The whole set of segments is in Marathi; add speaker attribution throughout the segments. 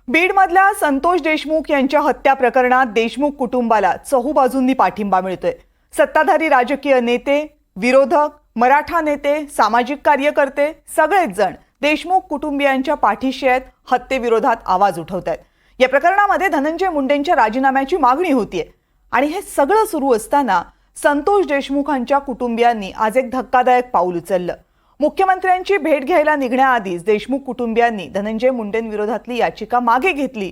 Speaker 1: बीडमधल्या संतोष देशमुख यांच्या हत्या प्रकरणात देशमुख कुटुंबाला चहूबाजूंनी पाठिंबा मिळतोय। सत्ताधारी राजकीय नेते, विरोधक, मराठा नेते, सामाजिक कार्यकर्ते सगळेच जण देशमुख कुटुंबियांच्या पाठीशी आहेत, हत्येविरोधात आवाज उठवतायत। या प्रकरणामध्ये धनंजय मुंडेंच्या राजीनाम्याची मागणी होतीये आणि हे सगळं सुरू असताना संतोष देशमुखांच्या कुटुंबियांनी आज एक धक्कादायक पाऊल उचललं। मुख्यमंत्र्यांची भेट घ्यायला निघण्याआधीच देशमुख कुटुंबियांनी धनंजय मुंडेंविरोधातली याचिका मागे घेतली।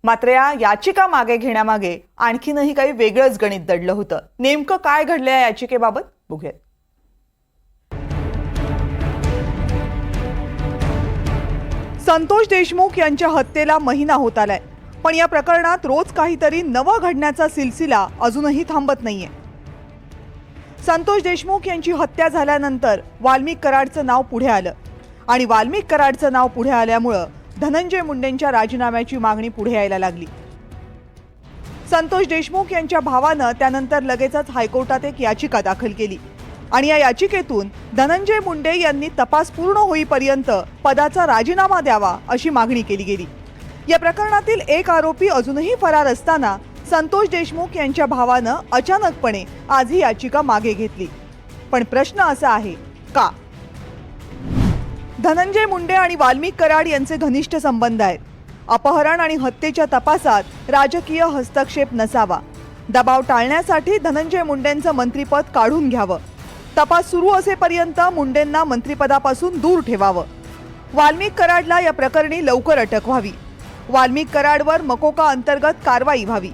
Speaker 1: मात्र या याचिका मागे घेण्यामागे आणखीनही काही वेगळंच गणित दडलं होतं। नेमकं काय घडलं या याचिकेबाबत बघूया। संतोष देशमुख यांच्या हत्येला महिना होत आलाय, पण या प्रकरणात रोज काहीतरी नवं घडण्याचा सिलसिला अजूनही थांबत नाहीये। संतोष देशमुख यांची हत्या झाल्यानंतर वाल्मिक कराडचं नाव पुढे आलं आणि वाल्मिक कराडचं नाव पुढे आल्यामुळे धनंजय मुंडेंच्या राजीनाम्याची मागणी पुढे यायला लागली। संतोष देशमुख यांच्या भावानं त्यानंतर लगेचच हायकोर्टात एक याचिका दाखल केली आणि या याचिकेतून धनंजय मुंडे यांनी तपास पूर्ण होईपर्यंत पदाचा राजीनामा द्यावा अशी मागणी केली गेली। या प्रकरणातील एक आरोपी अजूनही फरार असताना संतोष देशमुख यांच्या भावानं अचानकपणे आज ही याचिका मागे घेतली। पण प्रश्न असा आहे, का? धनंजय मुंडे आणि वाल्मिक कराड यांचे घनिष्ठ संबंध आहेत। अपहरण आणि हत्येच्या तपासात राजकीय हस्तक्षेप नसावा, दबाव टाळण्यासाठी धनंजय मुंडेंचं मंत्रिपद काढून घ्यावं, तपास सुरू असेपर्यंत मुंडेंना मंत्रिपदापासून दूर ठेवावं, वाल्मिक कराडला या प्रकरणी लवकर अटक व्हावी, वाल्मिक कराडवर मकोका अंतर्गत कारवाई व्हावी।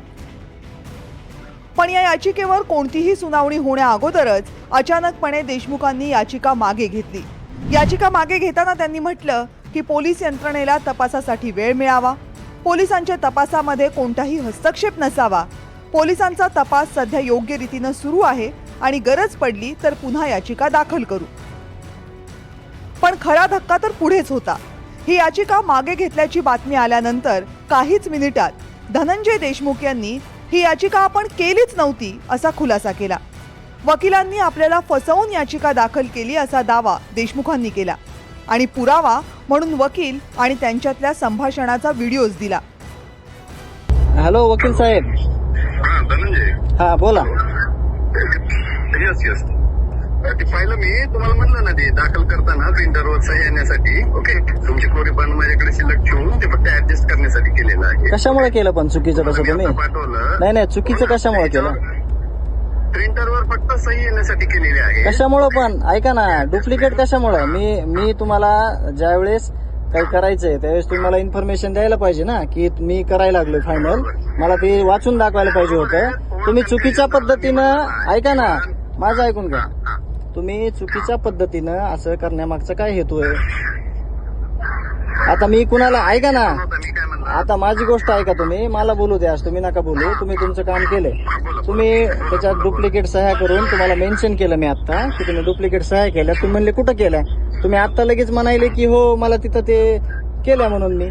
Speaker 1: पण या याचिकेवर कोणतीही सुनावणी होण्या अगोदरच अचानकपणे देशमुखांनी याचिका मागे घेतली। याचिका मागे घेताना त्यांनी म्हटलं की पोलीस यंत्रणेला तपासासाठी वेळ मिळावा, पोलिसांच्या तपासामध्ये कोणताही हस्तक्षेप नसावा, पोलिसांचा तपास सध्या योग्य रीतीने सुरू आहे आणि गरज पडली तर पुन्हा याचिका दाखल करू। पण खरा धक्का तर पुढेच होता। ही याचिका मागे घेतल्याची बातमी आल्यानंतर काहीच मिनिटात धनंजय देशमुख यांनी ही याचिका आपण केलीच नव्हती असा खुलासा केला। वकिलांनी आपल्याला फसवून याचिका दाखल केली असा दावा देशमुखांनी केला आणि पुरावा म्हणून वकील आणि त्यांच्यातल्या संभाषणाचा व्हिडिओज दिला।
Speaker 2: हॅलो वकील साहेब।
Speaker 3: धनंजय,
Speaker 2: हा बोला।
Speaker 3: यस ते पाहिलं मी, तुम्हाला म्हणलं ना ते दाखल करताना प्रिंटरवर सही येण्यासाठी, ओके, तुमची कोरी पण माझ्याकडे शिल्लक ठेवून ते फक्त ऍडजस्ट करण्यासाठी केलेलं आहे।
Speaker 2: कशामुळे केलं पण चुकीचं तसं तुम्ही?
Speaker 3: पाठवलं
Speaker 2: नाही चुकीचं कशामुळे केलं?
Speaker 3: प्रिंटरवर फक्त सही येण्यासाठी केलेली आहे।
Speaker 2: कशामुळे पण? ऐका ना, डुप्लिकेट कशामुळे? मी तुम्हाला ज्यावेळेस काही करायचंय त्यावेळेस तुम्ही मला इन्फॉर्मेशन द्यायला पाहिजे ना, की मी करायला लागलोय फायनल, मला ते वाचून दाखवायला पाहिजे होतं। तुम्ही चुकीच्या पद्धतीनं, ऐका ना माझं ऐकून घ्या, तुम्ही चुकीच्या पद्धतीनं असं करण्यामागचा काय हेतू आहे? आता मी कुणाला, ऐका ना, आता माझी गोष्ट ऐका, तुम्ही मला बोलू द्या, तुम्ही नका बोलू। तुम्ही तुमचं काम केलंय, तुम्ही त्याच्यात डुप्लिकेट सह्या करून तुम्हाला मेन्शन केलं मी आता की तुम्ही डुप्लिकेट सह्या केल्या। तुम्ही म्हणले कुठं केल्या? तुम्ही आता लगेच म्हणाले की हो मला तिथं ते केल्या म्हणून मी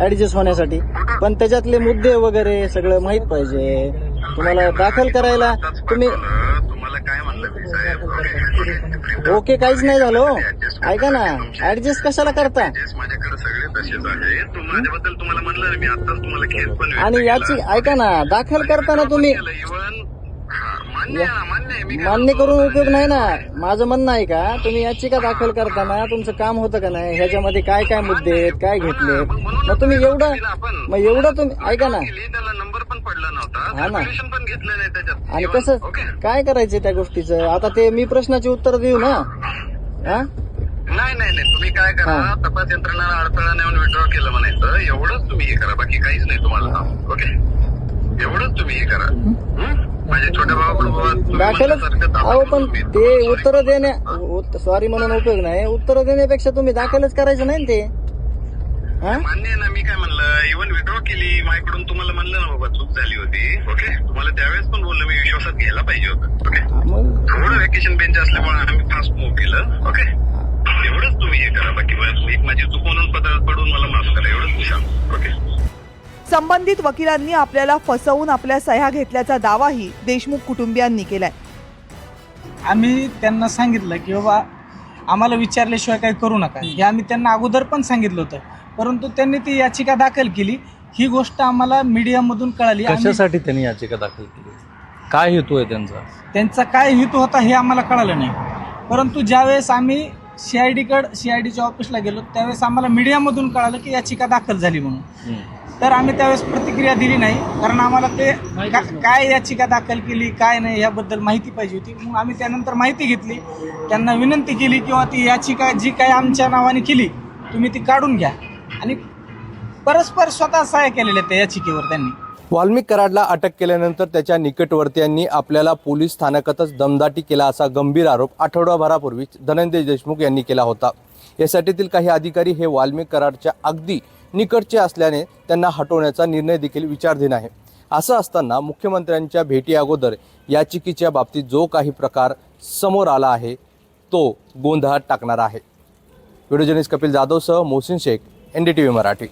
Speaker 2: ऍडजस्ट होण्यासाठी, पण त्याच्यातले मुद्दे वगैरे सगळं माहित पाहिजे तुम्हाला दाखल करायला। तुम्ही
Speaker 3: काय म्हणलं
Speaker 2: ओके काहीच नाही झालं, ऐका ना, ऍडजस्ट कशाला करता?
Speaker 3: माझ्याकडे सगळे तसेच आहे, माझ्याबद्दल तुम्हाला म्हणलं मी आताच तुम्हाला केस पण,
Speaker 2: आणि याची ऐका ना, दाखल करताना तुम्ही मान्य करून उपयोग नाही ना। माझं म्हणणं आहे का, तुम्ही याचिका दाखल करताना तुमचं काम होतं का नाही, ह्याच्यामध्ये काय काय मुद्दे आहेत, काय घेतले, मग तुम्ही एवढं तुम्ही ऐका ना,
Speaker 3: त्याला नंबर पण पडला नव्हता,
Speaker 2: हा ना,
Speaker 3: पण घेतलं नाही त्याच्यात।
Speaker 2: आणि कसं काय करायचंय त्या गोष्टीचं? आता ते मी प्रश्नाची उत्तर देऊ ना? हा
Speaker 3: नाही तुम्ही काय करा, तपास यंत्रणाला अडथळा नेऊन विड्रॉ केलं म्हणायचं, एवढंच तुम्ही हे करा, बाकी काहीच नाही तुम्हाला। ओके, एवढंच तुम्ही हे करा। माझ्या छोट्या भावाकडून
Speaker 2: दाखलच अहो, पण ते उत्तर देण्या सॉरी म्हणून उपयोग नाही, उत्तर देण्यापेक्षा तुम्ही दाखलच करायचं नाही ते।
Speaker 3: मान्य आहे ना, मी काय म्हणलं, इव्हन विड्रॉ केली माझ्याकडून, तुम्हाला म्हणलं ना बाबा चूक झाली होती, ओके, तुम्हाला त्यावेळेस पण बोललो मी, विश्वासात घ्यायला पाहिजे होतं, ओके, थोडं व्हॅकेशन बेंच असल्यामुळे आम्ही फास्ट मूव्ह केलं, ओके, एवढंच तुम्ही हे करा, बाकी माझी चूक म्हणून पडून मला माफ करा, एवढंच मी सांगतो, ओके।
Speaker 1: संबंधित वकिलांनी आपल्याला फसवून आपल्या सह्या घेतल्याचा दावाही देशमुख कुटुंबियांनी केलाय।
Speaker 4: आम्ही त्यांना सांगितलं की बाबा आम्हाला विचारल्याशिवाय काही करू नका, हे आम्ही त्यांना अगोदर पण सांगितलं होतं, परंतु त्यांनी ती याचिका दाखल केली. ही गोष्ट आम्हाला मीडियामधून कळाली. आम्ही-
Speaker 5: कशासाठी त्यांनी याचिका दाखल केली, काय हेतू आहे
Speaker 4: त्यांचा काय हेतू होता हे आम्हाला कळालं नाही. परंतु ज्यावेळेस आम्ही सीआयडीच्या ऑफिसला गेलो त्यावेळेस आम्हाला मीडियामधून कळालं की याचिका दाखल झाली म्हणून. तर आम्ही त्यावेळेस प्रतिक्रिया दिली नाही, कारण आम्हाला ते काय याचिका दाखल केली काय नाही याबद्दल माहिती पाहिजे होती. मग आम्ही त्यानंतर माहिती घेतली, त्यांना विनंती केली किंवा ती याचिका जी काय आमच्या नावाने केली तुम्ही ती काढून घ्या, आणि परस्पर स्वतः सहाय्य केलेले त्या याचिकेवर त्यांनी.
Speaker 6: वाल्मिक कराडला अटक केल्यानंतर त्याच्या निकटवर्तीयांनी आपल्याला पोलीस स्थानकातच दमदाटी केला असा गंभीर आरोप आठवडाभरापूर्वी धनंजय देशमुख यांनी केला होता. एसआयटीतील काही अधिकारी हे वाल्मिक कराडच्या अगदी निकटचे असल्याने त्यांना हटवण्याचा निर्णय देखील विचाराधीन आहे. असं असताना मुख्यमंत्र्यांच्या भेटी अगोदर याचिकेच्या बाबतीत जो काही प्रकार समोर आला आहे तो गोंधळात टाकणारा आहे. व्हिडिओ जर्नलिस्ट कपिल जाधवसह मोहसिन शेख, NDTV मराठी.